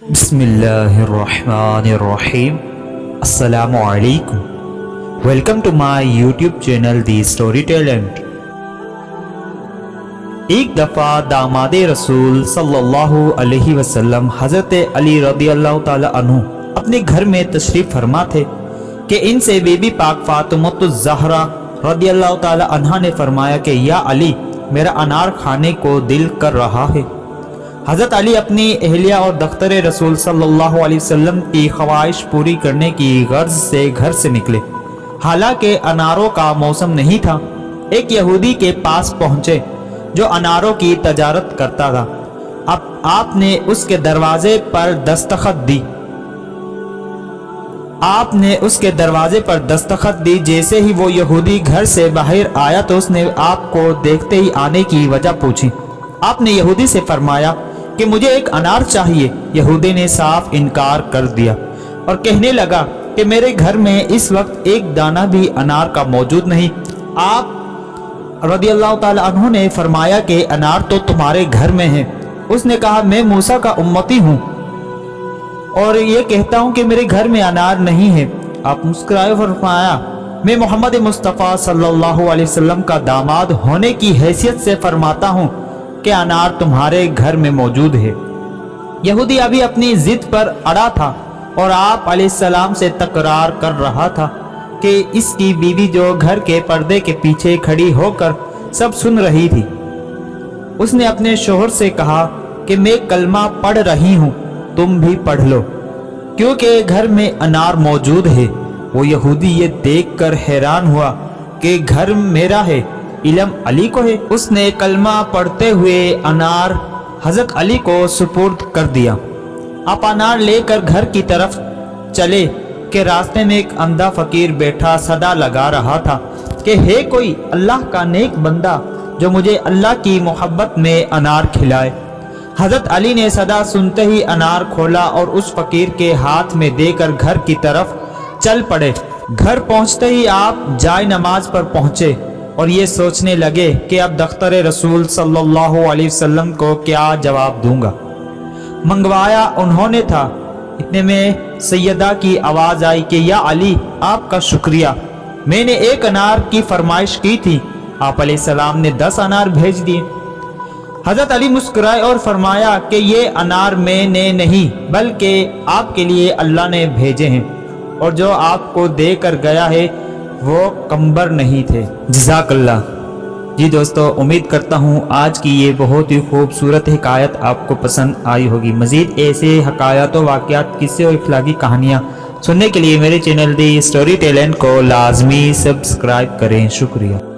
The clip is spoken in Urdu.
Bismillahirrahmanirrahim. Assalamu alaikum. Welcome to my YouTube channel The Storyteller. ایک دفعہ داماد رسول صلی اللہ علیہ وسلم حضرت علی رضی اللہ تعالی عنہ اپنے گھر میں تشریف فرما تھے کہ ان سے بی بی پاک فاطمۃ الزہرا رضی اللہ تعالی عنہ نے فرمایا کہ یا علی، میرا انار کھانے کو دل کر رہا ہے۔ حضرت علی اپنی اہلیہ اور دختر رسول صلی اللہ علیہ وسلم کی خواہش پوری کرنے کی غرض سے گھر سے نکلے۔ حالانکہ اناروں کا موسم نہیں تھا، ایک یہودی کے پاس پہنچے جو اناروں کی تجارت کرتا تھا۔ اب آپ نے اس کے دروازے پر دستخط دی۔ جیسے ہی وہ یہودی گھر سے باہر آیا تو اس نے آپ کو دیکھتے ہی آنے کی وجہ پوچھی۔ آپ نے یہودی سے فرمایا کہ مجھے ایک انار چاہیے۔ یہودی نے صاف انکار کر دیا اور کہنے لگا کہ میرے گھر میں اس وقت ایک دانہ بھی انار کا موجود نہیں۔ آپ رضی اللہ تعالی عنہ نے فرمایا کہ انار تو تمہارے گھر میں ہے۔ اس نے کہا میں موسیٰ کا امتی ہوں اور یہ کہتا ہوں کہ میرے گھر میں انار نہیں ہے۔ آپ مسکرائے اور فرمایا میں محمد مصطفیٰ صلی اللہ علیہ وسلم کا داماد ہونے کی حیثیت سے فرماتا ہوں کہ انار تمہارے گھر میں موجود ہے۔ یہودی ابھی اپنی ضد پر اڑا تھا اور آپ علیہ السلام سے تکرار کر رہا تھا کہ اس کی بیوی جو گھر کے پردے کے پیچھے کھڑی ہو کر سب سن رہی تھی، اس نے اپنے شوہر سے کہا کہ میں کلمہ پڑھ رہی ہوں، تم بھی پڑھ لو کیونکہ گھر میں انار موجود ہے۔ وہ یہودی یہ دیکھ کر حیران ہوا کہ گھر میرا ہے، علم علی کو ہے۔ اس نے کلمہ پڑھتے ہوئے انار حضرت علی کو سپرد کر دیا۔ آپ انار لے کر گھر کی طرف چلے کہ راستے میں ایک اندھا فقیر بیٹھا صدا لگا رہا تھا کہ ہے کوئی اللہ کا نیک بندہ جو مجھے اللہ کی محبت میں انار کھلائے۔ حضرت علی نے صدا سنتے ہی انار کھولا اور اس فقیر کے ہاتھ میں دے کر گھر کی طرف چل پڑے۔ گھر پہنچتے ہی آپ جائے نماز پر پہنچے اور یہ سوچنے لگے کہ اب دختر رسول صلی اللہ علیہ وسلم کو کیا جواب دوں گا۔ منگوایا انہوں نے تھا، اتنے میں سیدہ کی آواز آئی کہ یا علی، آپ کا شکریہ، میں نے ایک انار کی فرمائش کی تھی، آپ علیہ السلام نے 10 انار بھیج دیے۔ حضرت علی مسکرائے اور فرمایا کہ یہ انار میں نے نہیں بلکہ آپ کے لیے اللہ نے بھیجے ہیں، اور جو آپ کو دے کر گیا ہے وہ کمبر نہیں تھے۔ جزاک اللہ۔ جی دوستو، امید کرتا ہوں آج کی یہ بہت ہی خوبصورت حکایت آپ کو پسند آئی ہوگی۔ مزید ایسے حکایات و واقعات، قصے اور اخلاقی کہانیاں سننے کے لیے میرے چینل دی اسٹوری ٹیلنٹ کو لازمی سبسکرائب کریں۔ شکریہ۔